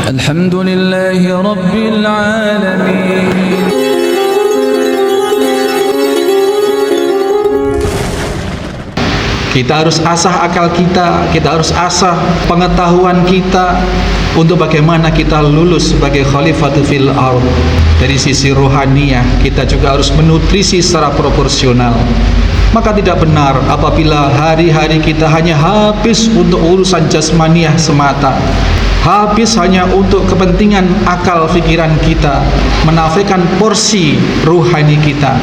Alhamdulillahi Rabbil Alamin. Kita harus asah akal kita harus asah pengetahuan kita untuk bagaimana kita lulus sebagai khalifatu fil ardh. Dari sisi rohaniyah kita juga harus menutrisi secara proporsional. Maka tidak benar apabila hari-hari kita hanya habis untuk urusan jasmaniah semata, habis hanya untuk kepentingan akal pikiran kita, menafikan porsi ruhani kita.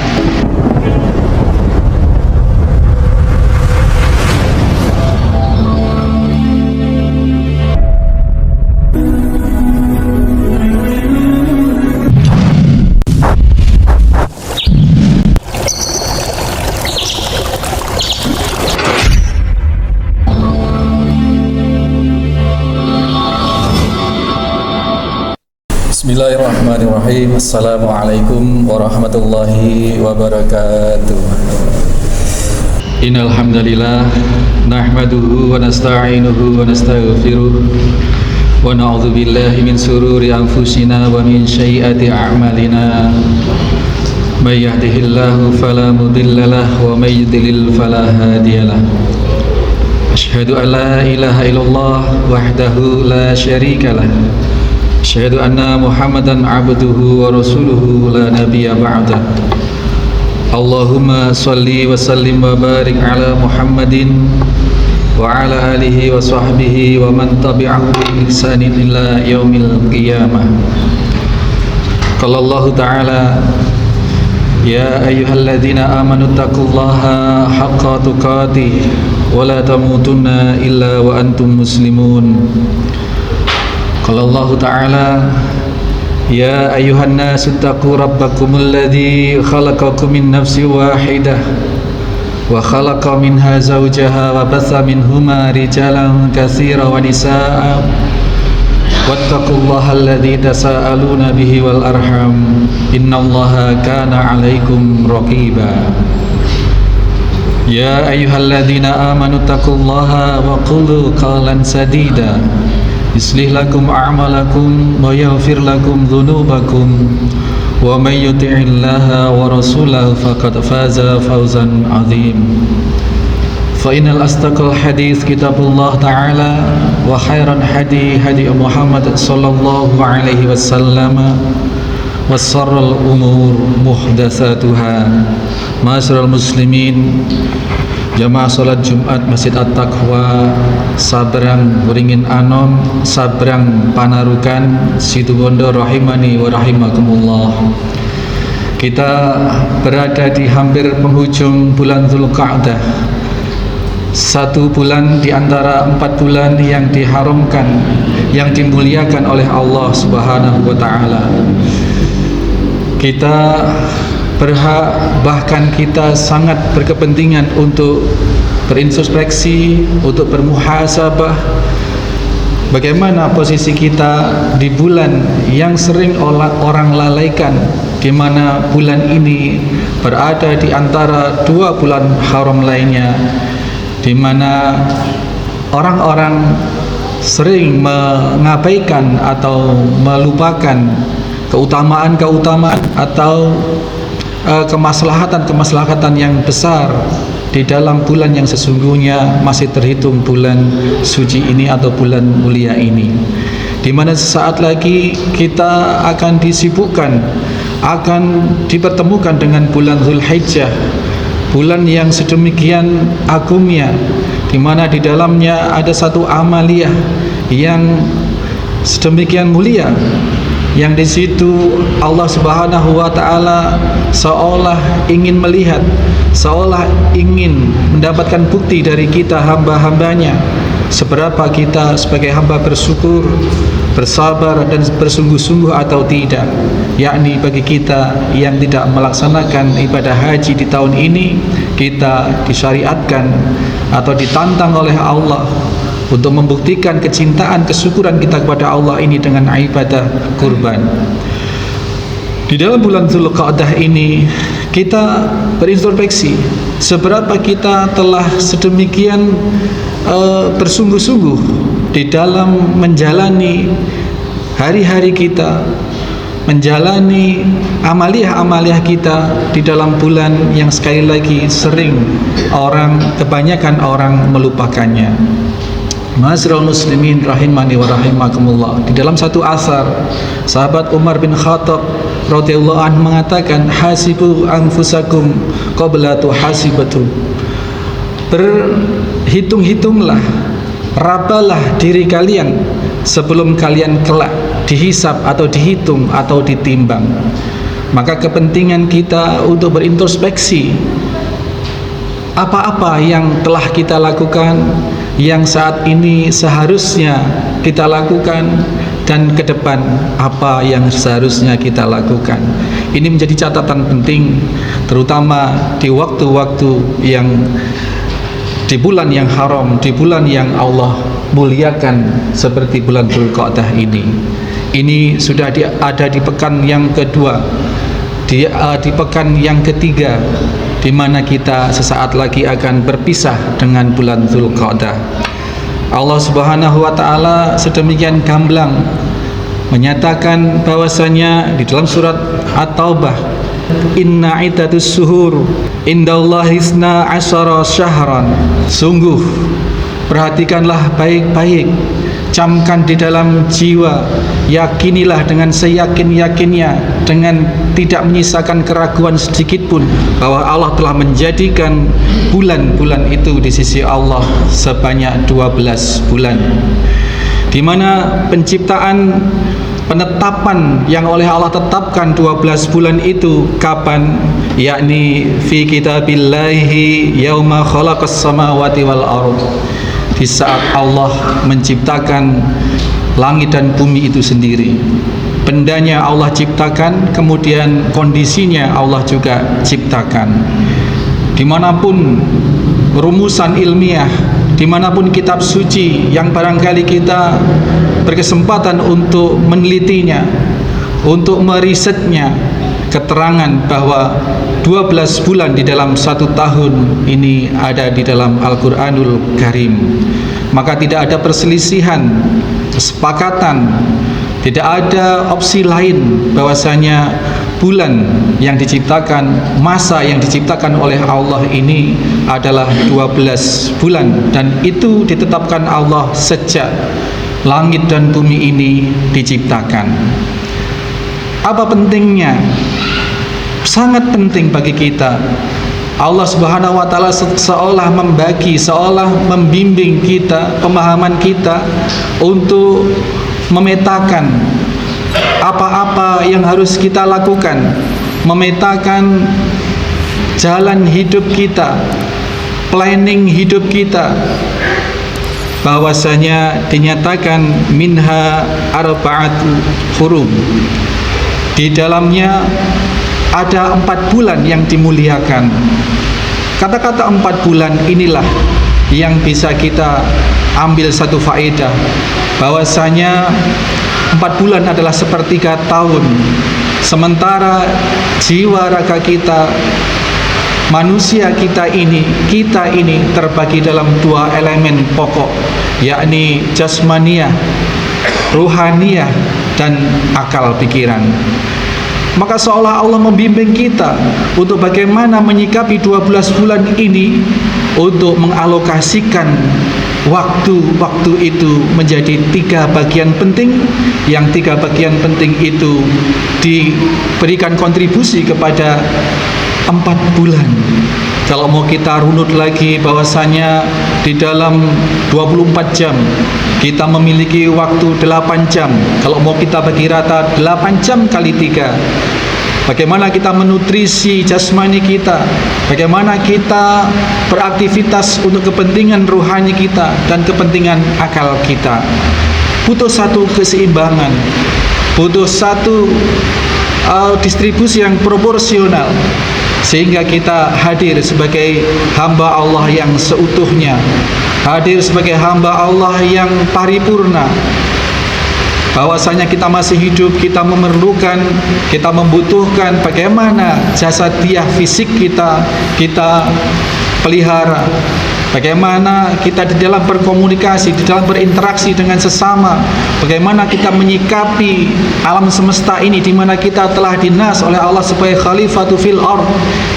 Bismillahirrahmanirrahim. Assalamualaikum warahmatullahi wabarakatuh. Innal hamdalillah nahmaduhu wa nasta'inuhu wa nastaghfiruh wa na'udzu billahi min sururi anfusina wa min sayyiati a'malina. May yahdihillahu fala mudhillalah wa may yudlil fala hadiyalah. Asyhadu an la ilaha illallah wahdahu la syarikalah. Asyhadu anna Muhammadan abduhu wa rasuluhu la nabiyya ba'dah. Allahumma salli wa sallim wa barik ala Muhammadin wa ala alihi wa sahbihi wa man tabi'ahu bi ihsanin ila yaumil qiyamah. Qala Allah ta'ala ya ayyuhalladzina amanu taqullaha haqqa tuqatih wa la tamutunna illa wa antum muslimun. Qala Allah Ta'ala ya ayyuhan nasu taqu rabbakumul ladzi khalaqakum min nafsin wahidah wa khalaqa minha zawjaha wa batha minhuma rijalan katsiran wa nisaa wattaqullaha alladzi tasaaluna bihi wal arham innallaha kana 'alaikum raqiba. Ya ayyuhalladzina amanu taqullaha wa qulu qawlan sadida yuslih lakum a'malakum wa yaghfir lakum dhunubakum wa may yuti'illaha wa rasulahu faqad faza fawzan 'azim. Fa innal astaqal hadits kitabullah ta'ala wa khairan hadi Muhammad sallallahu alaihi wasallam wa sharral umur muhdatsatuha. Ma'asyiral muslimin, jamaah salat Jumat Masjid At-Taqwa Sabrang Beringin Anom Sabrang Panarukan Situbondo rahimani wa rahimakumullah. Kita berada di hampir penghujung bulan Dzulqa'dah, satu bulan di antara 4 bulan yang diharamkan, yang dimuliakan oleh Allah Subhanahu wa ta'ala. Kita berhak, bahkan kita sangat berkepentingan untuk berintrospeksi, untuk bermuhasabah bagaimana posisi kita di bulan yang sering orang lalaikan, di mana bulan ini berada di antara 2 bulan haram lainnya, di mana orang-orang sering mengabaikan atau melupakan keutamaan-keutamaan atau kemaslahatan yang besar di dalam bulan yang sesungguhnya masih terhitung bulan suci ini atau bulan mulia ini, di mana sesaat lagi kita akan disibukkan, akan dipertemukan dengan bulan Dzulhijjah, bulan yang sedemikian agungnya, di mana di dalamnya ada satu amaliyah yang sedemikian mulia, yang di situ Allah Subhanahu wa ta'ala seolah ingin melihat, seolah ingin mendapatkan bukti dari kita hamba-hambanya, seberapa kita sebagai hamba bersyukur, bersabar dan bersungguh-sungguh atau tidak. Yakni bagi kita yang tidak melaksanakan ibadah haji di tahun ini, kita disyariatkan atau ditantang oleh Allah untuk membuktikan kecintaan, kesyukuran kita kepada Allah ini dengan ibadah kurban. Di dalam bulan Dzulqa'dah ini kita berintrospeksi seberapa kita telah sedemikian bersungguh-sungguh di dalam menjalani hari-hari kita, menjalani amaliah-amaliah kita di dalam bulan yang sekali lagi kebanyakan orang melupakannya. Ma'asyiral muslimin rahimani wa rahimakumullah. Di dalam satu asar, sahabat Umar bin Khattab radhiyallahu anhu mengatakan, hasibu anfusakum qabla tuhasibatu. Berhitung-hitunglah, rabalah diri kalian sebelum kalian kelak dihisab atau dihitung atau ditimbang. Maka kepentingan kita untuk berintrospeksi apa-apa yang telah kita lakukan, yang saat ini seharusnya kita lakukan, dan ke depan apa yang seharusnya kita lakukan. Ini menjadi catatan penting, terutama di waktu-waktu yang di bulan yang haram, di bulan yang Allah muliakan seperti bulan Dzulqa'dah ini. Ini sudah ada di pekan yang kedua, di pekan yang ketiga, di mana kita sesaat lagi akan berpisah dengan bulan Dzulqa'dah. Allah Subhanahu wa taala sedemikian gamblang menyatakan bahwasanya di dalam surat At-Taubah, inna iddatus suhur indallahi 12 syahran. Sungguh, perhatikanlah baik-baik, camkan di dalam jiwa, yakinilah dengan seyakin-yakinnya, dengan tidak menyisakan keraguan sedikit pun, bahwa Allah telah menjadikan bulan-bulan itu di sisi Allah sebanyak 12 bulan, di mana penetapan yang oleh Allah tetapkan 12 bulan itu kapan? Yakni fi kitabillahi yauma khalaqas samawati wal ardh, di saat Allah menciptakan langit dan bumi itu sendiri. Bendanya Allah ciptakan, kemudian kondisinya Allah juga ciptakan. Dimanapun rumusan ilmiah, dimanapun kitab suci yang barangkali kita berkesempatan untuk menelitinya, untuk merisetnya, keterangan bahwa 12 bulan di dalam 1 tahun ini ada di dalam Al-Quranul Karim. Maka tidak ada perselisihan, kesepakatan, tidak ada opsi lain bahwasanya bulan yang diciptakan, masa yang diciptakan oleh Allah ini adalah 12 bulan, dan itu ditetapkan Allah sejak langit dan bumi ini diciptakan. Apa pentingnya? Sangat penting bagi kita. Allah Subhanahu wa taala seolah membagi, seolah membimbing kita, pemahaman kita untuk memetakan apa-apa yang harus kita lakukan, memetakan jalan hidup kita, planning hidup kita, bahwasanya dinyatakan minha arba'atu hurum. Di dalamnya ada 4 bulan yang dimuliakan. Kata-kata 4 bulan inilah yang bisa kita ambil satu faedah, bahwasanya 4 bulan adalah sepertiga tahun. Sementara jiwa raga kita, manusia kita ini terbagi dalam 2 elemen pokok, yakni jasmaniyah, ruhaniyah, dan akal pikiran. Maka seolah Allah membimbing kita untuk bagaimana menyikapi 12 bulan ini, untuk mengalokasikan waktu-waktu itu menjadi 3 bagian penting, yang 3 bagian penting itu diberikan kontribusi kepada 4 bulan. Kalau mau kita runut lagi, bahwasanya di dalam 24 jam kita memiliki waktu 8 jam. Kalau mau kita bagi rata 8 jam kali 3, bagaimana kita menutrisi jasmani kita, bagaimana kita beraktivitas untuk kepentingan rohani kita dan kepentingan akal kita. Butuh satu keseimbangan, butuh satu distribusi yang proporsional, sehingga kita hadir sebagai hamba Allah yang seutuhnya, hadir sebagai hamba Allah yang paripurna. Bahwasanya kita masih hidup, kita memerlukan, kita membutuhkan bagaimana jasadiah fisik kita pelihara, bagaimana kita di dalam berkomunikasi, di dalam berinteraksi dengan sesama, bagaimana kita menyikapi alam semesta ini di mana kita telah dinas oleh Allah sebagai khalifatu fil ard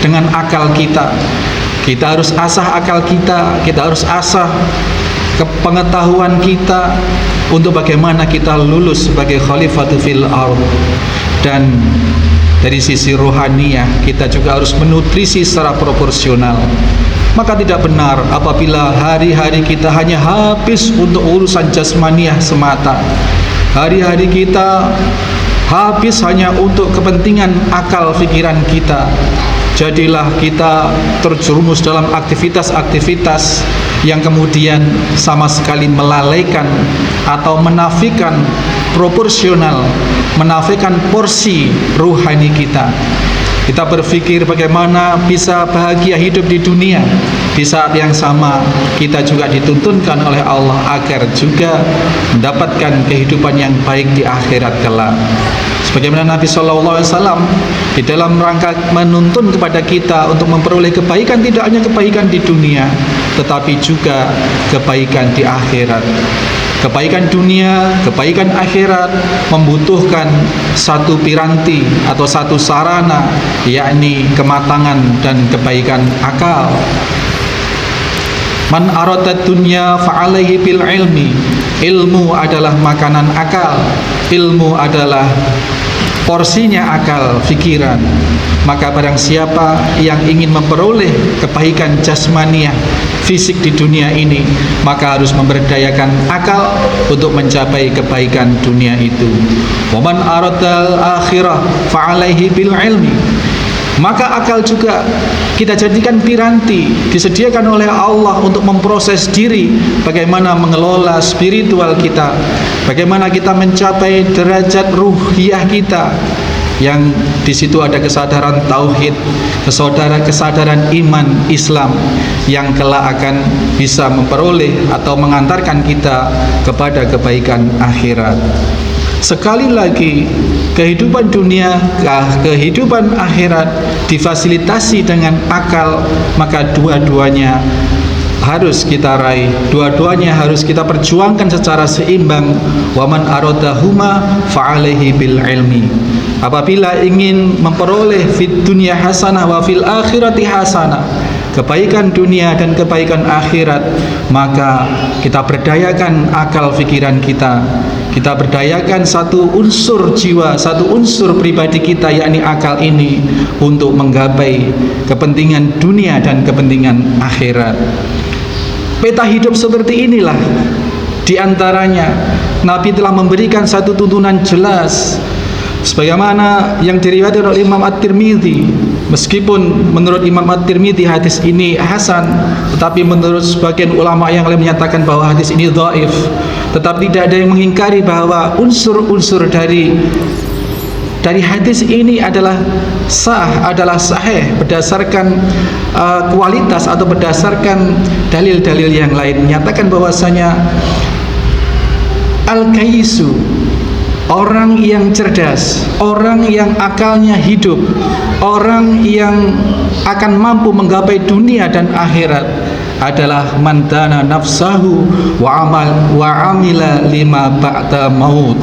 dengan akal kita. Kita harus asah akal kita harus asah pengetahuan kita untuk bagaimana kita lulus sebagai khalifatu fil ard. Dan dari sisi rohaniyah kita juga harus menutrisi secara proporsional. Maka tidak benar apabila hari-hari kita hanya habis untuk urusan jasmaniah semata. Hari-hari kita habis hanya untuk kepentingan akal pikiran kita. Jadilah kita terjerumus dalam aktivitas-aktivitas yang kemudian sama sekali melalaikan atau menafikan proporsional, menafikan porsi ruhani kita. Kita berpikir bagaimana bisa bahagia hidup di dunia. Di saat yang sama kita juga dituntunkan oleh Allah agar juga mendapatkan kehidupan yang baik di akhirat kelak. Sebagaimana Nabi SAW di dalam rangka menuntun kepada kita untuk memperoleh kebaikan, tidak hanya kebaikan di dunia tetapi juga kebaikan di akhirat. Kebaikan dunia, kebaikan akhirat membutuhkan satu piranti atau satu sarana, yakni kematangan dan kebaikan akal. Man arada dunya fa'alaihi bil ilmi. Ilmu adalah makanan akal. Ilmu adalah porsinya akal, pikiran. Maka barang siapa yang ingin memperoleh kebaikan jasmaniah fisik di dunia ini, maka harus memberdayakan akal untuk mencapai kebaikan dunia itu. Wa man aradal akhirah fa'alaihi bil ilmi. Maka akal juga kita jadikan piranti, disediakan oleh Allah untuk memproses diri, bagaimana mengelola spiritual kita, bagaimana kita mencapai derajat ruhiyah kita, yang di situ ada kesadaran tauhid, kesadaran iman Islam yang kelak akan bisa memperoleh atau mengantarkan kita kepada kebaikan akhirat. Sekali lagi, kehidupan dunia, kehidupan akhirat difasilitasi dengan akal, maka dua-duanya harus kita raih, dua-duanya harus kita perjuangkan secara seimbang. Waman aradahuma fa'alaihi bil ilmi. Apabila ingin memperoleh fid dunya hasanah wa fil akhirati hasanah, kebaikan dunia dan kebaikan akhirat, maka kita berdayakan akal pikiran kita. Kita berdayakan satu unsur jiwa, satu unsur pribadi kita, yakni akal ini, untuk menggapai kepentingan dunia dan kepentingan akhirat. Peta hidup seperti inilah diantaranya Nabi telah memberikan satu tuntunan jelas, sebagaimana yang diriwayatkan oleh Imam At-Tirmidzi. Meskipun menurut Imam At-Tirmidzi hadis ini hasan, tetapi menurut sebagian ulama yang lain menyatakan bahwa hadis ini dhaif. Tetapi tidak ada yang mengingkari bahwa unsur-unsur dari hadis ini adalah sahih berdasarkan kualitas atau berdasarkan dalil-dalil yang lain, menyatakan bahwasanya al-kaisu, orang yang cerdas, orang yang akalnya hidup, orang yang akan mampu menggapai dunia dan akhirat adalah man dana nafsahu wa amila lima ba'da maut.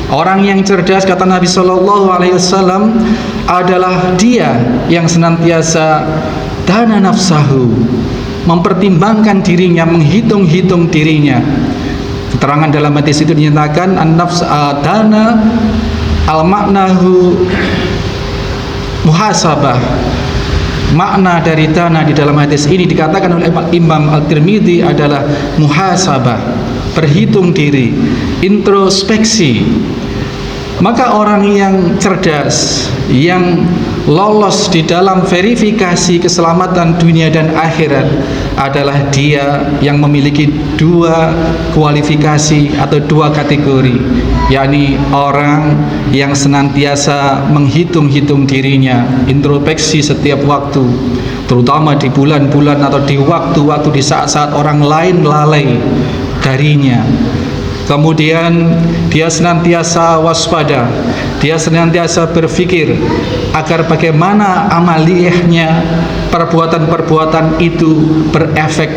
Orang yang cerdas, kata Nabi SAW, adalah dia yang senantiasa dana nafsahu, mempertimbangkan dirinya, menghitung-hitung dirinya. Keterangan dalam hadis itu dinyatakan an-nafs dana al-maknahu muhasabah. Makna dari dana di dalam hadis ini dikatakan oleh Imam Al-Tirmidzi adalah muhasabah, berhitung diri, introspeksi. Maka orang yang cerdas, yang lolos di dalam verifikasi keselamatan dunia dan akhirat adalah dia yang memiliki dua kualifikasi atau dua kategori, yakni orang yang senantiasa menghitung-hitung dirinya, introspeksi setiap waktu, terutama di bulan-bulan atau di waktu-waktu di saat-saat orang lain lalai darinya. Kemudian dia senantiasa waspada, dia senantiasa berpikir agar bagaimana amaliyahnya, perbuatan-perbuatan itu berefek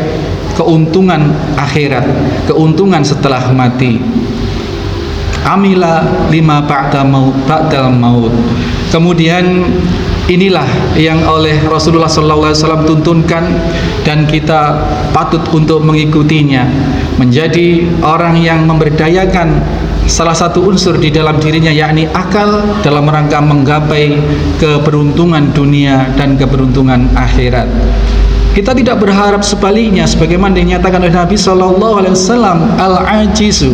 keuntungan akhirat, keuntungan setelah mati. Amila lima ba'dal maut. Kemudian inilah yang oleh Rasulullah SAW tuntunkan, dan kita patut untuk mengikutinya, menjadi orang yang memberdayakan salah satu unsur di dalam dirinya, yakni akal, dalam rangka menggapai keberuntungan dunia dan keberuntungan akhirat. Kita tidak berharap sebaliknya, sebagaimana dinyatakan oleh Nabi SAW, al-ajizu,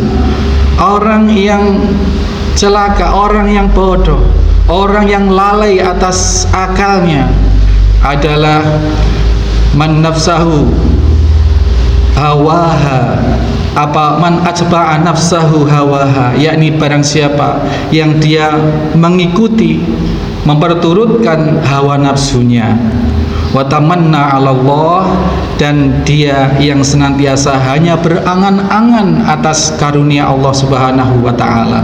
orang yang celaka, orang yang bodoh, orang yang lalai atas akalnya adalah man nafsahu hawaha, man atba'a nafsahu hawaha, yakni barang siapa yang dia mengikuti, memperturutkan hawa nafsunya, wa tamanna 'ala Allah, dan dia yang senantiasa hanya berangan-angan atas karunia Allah Subhanahu wa taala.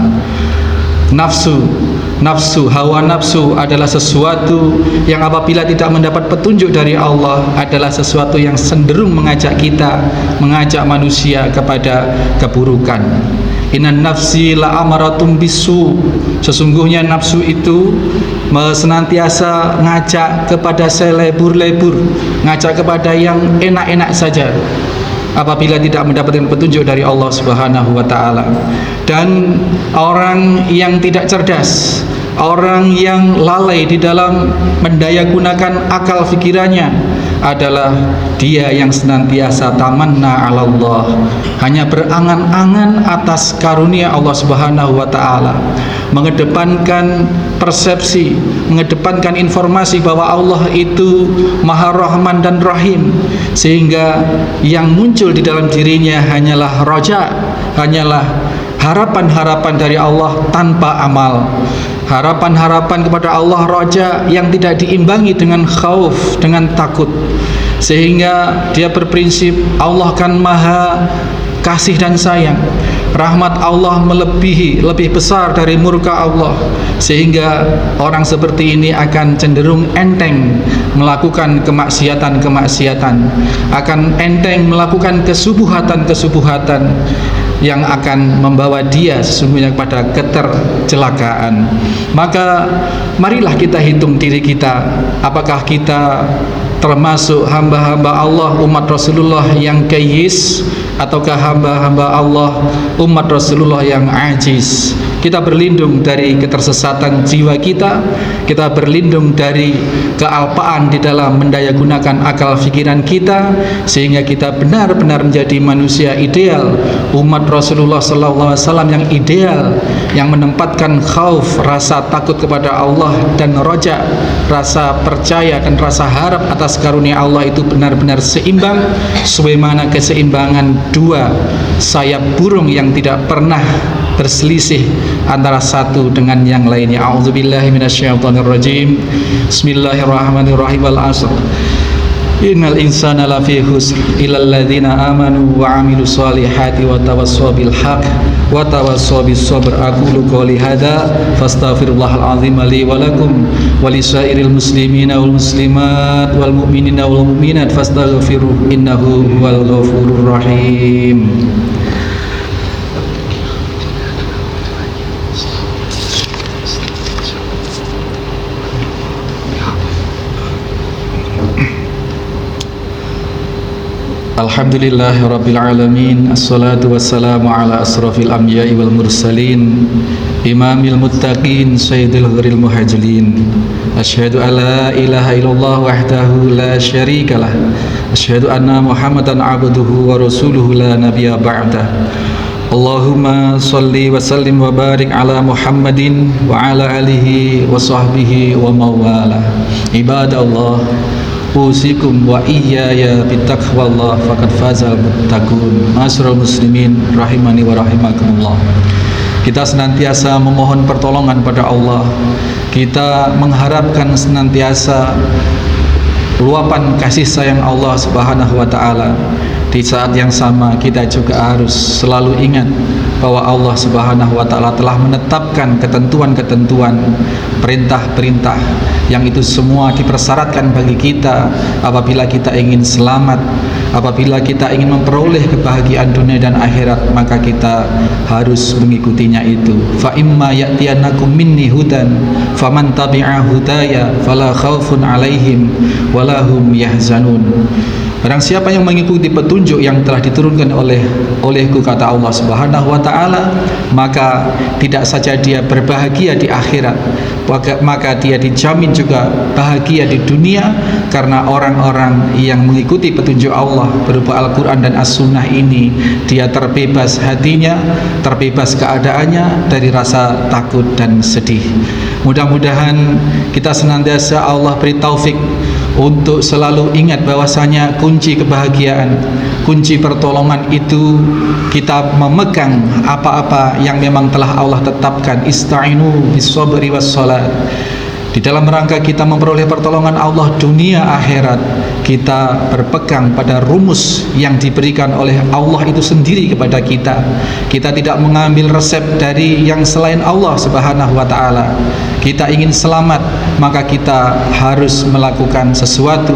Nafsu, hawa nafsu adalah sesuatu yang apabila tidak mendapat petunjuk dari Allah adalah sesuatu yang cenderung mengajak manusia kepada keburukan. Innan nafsi la amaratum bisu, sesungguhnya nafsu itu senantiasa ngajak kepada selebur-lebur, ngajak kepada yang enak-enak saja apabila tidak mendapatkan petunjuk dari Allah Subhanahu wa taala. Dan orang yang tidak cerdas, orang yang lalai di dalam mendayagunakan akal fikirannya adalah dia yang senantiasa tamanna 'ala Allah, hanya berangan-angan atas karunia Allah Subhanahu wa taala, mengedepankan persepsi, mengedepankan informasi bahwa Allah itu Maha Rahman dan Rahim, sehingga yang muncul di dalam dirinya hanyalah roja, hanyalah harapan-harapan dari Allah tanpa amal, harapan-harapan kepada Allah roja yang tidak diimbangi dengan khauf, dengan takut, sehingga dia berprinsip Allah kan Maha kasih dan sayang, rahmat Allah lebih besar dari murka Allah, sehingga orang seperti ini akan cenderung enteng melakukan kemaksiatan, akan enteng melakukan kesubuhatan yang akan membawa dia sesungguhnya kepada ketercelakaan. Maka marilah kita hitung diri kita, apakah kita termasuk hamba-hamba Allah umat Rasulullah yang kayis, ataukah hamba-hamba Allah umat Rasulullah yang ajiz. Kita berlindung dari ketersesatan jiwa kita berlindung dari kealpaan di dalam mendayagunakan akal fikiran kita, sehingga kita benar-benar menjadi manusia ideal, umat Rasulullah SAW yang ideal, yang menempatkan khauf, rasa takut kepada Allah, dan roja, rasa percaya dan rasa harap atas karunia Allah itu benar-benar seimbang, sebagaimana keseimbangan dua sayap burung yang tidak pernah berselisih antara satu dengan yang lainnya. A'udzubillahi minasyaitonirrajim. Bismillahirrahmanirrahim. Al-'asr. Innal insana lafi khusr illal ladzina amanu wa 'amilus solihati wa tawassaw bil haqq wa tawassaw bis sabr. Aqulu qouli hadza fastaghfirullahal azim li wa lakum wa lisairil muslimina wal muslimat wal mu'minina wal mu'minat fastaghfiruhu innahu huwal ghafurur rahim. Alhamdulillahi Rabbil Alamin. Assalatu wassalamu ala asrafil anbiya'i wal mursalin, imamil muttaqin, sayyidil ghuril muhajjalin. Asyhadu an la ilaha illallah wahdahu la syarikalah, asyhadu anna Muhammadan abduhu wa rasuluhu la nabiyya ba'dah. Allahumma salli wa sallim wa barik ala Muhammadin wa ala alihi wa sahbihi wa mawala. Ibadallah, usikum wa iyaya bittaqwallah faqad fazal muttaqun. Ma'asyiral muslimin rahimani wa rahimakumullah. Kita senantiasa memohon pertolongan pada Allah. Kita mengharapkan senantiasa luapan kasih sayang Allah Subhanahu wa taala, Di saat yang sama kita juga harus selalu ingat bahwa Allah Subhanahu wa taala telah menetapkan ketentuan-ketentuan, perintah-perintah yang itu semua dipersyaratkan bagi kita apabila kita ingin selamat, apabila kita ingin memperoleh kebahagiaan dunia dan akhirat, maka kita harus mengikutinya itu. Fa imma ya'tiyanakum minni hudan faman tabi'a hudaya fala khaufun 'alaihim wala hum yahzanun. Barang siapa yang mengikuti petunjuk yang telah diturunkan olehku, kata Allah Subhanahu wa taala, maka tidak saja dia berbahagia di akhirat, maka dia dijamin juga bahagia di dunia, karena orang-orang yang mengikuti petunjuk Allah berupa Al-Quran dan As-Sunnah ini, dia terbebas hatinya, terbebas keadaannya dari rasa takut dan sedih. Mudah-mudahan kita senantiasa Allah beri taufik untuk selalu ingat bahwasanya kunci kebahagiaan, kunci pertolongan itu kita memegang apa-apa yang memang telah Allah tetapkan. Ista'inu bis-sabri was-salat. Di dalam rangka kita memperoleh pertolongan Allah dunia akhirat, kita berpegang pada rumus yang diberikan oleh Allah itu sendiri kepada kita. Kita tidak mengambil resep dari yang selain Allah Subhanahu wa taala. Kita ingin selamat, maka kita harus melakukan sesuatu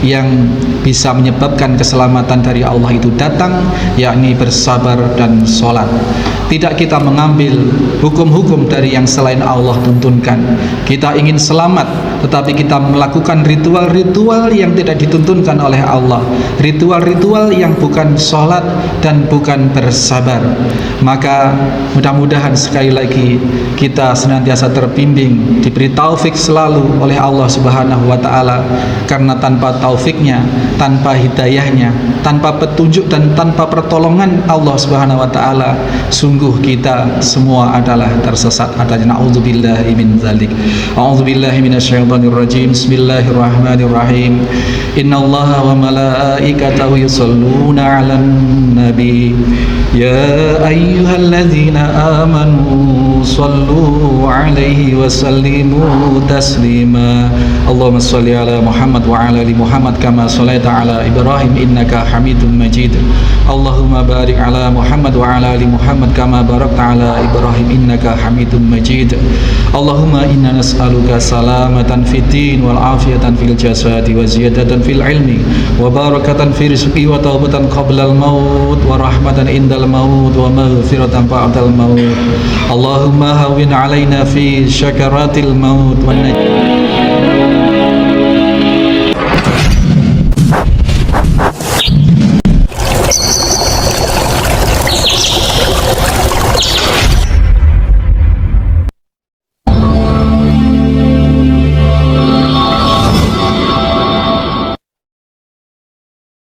yang bisa menyebabkan keselamatan dari Allah itu datang, yakni bersabar dan sholat. Tidak kita mengambil hukum-hukum dari yang selain Allah tuntunkan. Kita ingin selamat, tetapi kita melakukan ritual-ritual yang tidak dituntunkan oleh Allah, ritual-ritual yang bukan sholat dan bukan bersabar. Maka mudah-mudahan sekali lagi kita senantiasa terbimbing, diberi taufik selalu oleh Allah Subhanahu wa taala, karena tanpa taufiknya, tanpa hidayahnya, tanpa petunjuk dan tanpa pertolongan Allah Subhanahu wa taala, sungguh kita semua adalah tersesat. Adanya na'udzubillahi min dzalik. A'udzubillahi minasyaitonir rajim. Bismillahirrahmanirrahim. Innallaha wa malaikatahu yusholluna 'alan nabi. Ya ayyuhalladzina amanu shallu 'alaihi wa sallimu taslima. Allahumma shalli ala Muhammad wa ala ali Muhammad kama shallaita ala Ibrahim innaka Hamidum Majid. Allahumma barik ala Muhammad wa ala ali Muhammad kama barakta ala Ibrahim innaka Hamidum Majid. Allahumma inna nas'aluka salamatan fid din wal afiyatan fil jasadi wa ziyadatan fil ilmi wa barakatan fi rizqi wa taubatan qabla al maut wa rahmatan indal maut wa maghfiratan ba'dal maut. Allahumma hawwin alaina fi syakaratil maut wa najat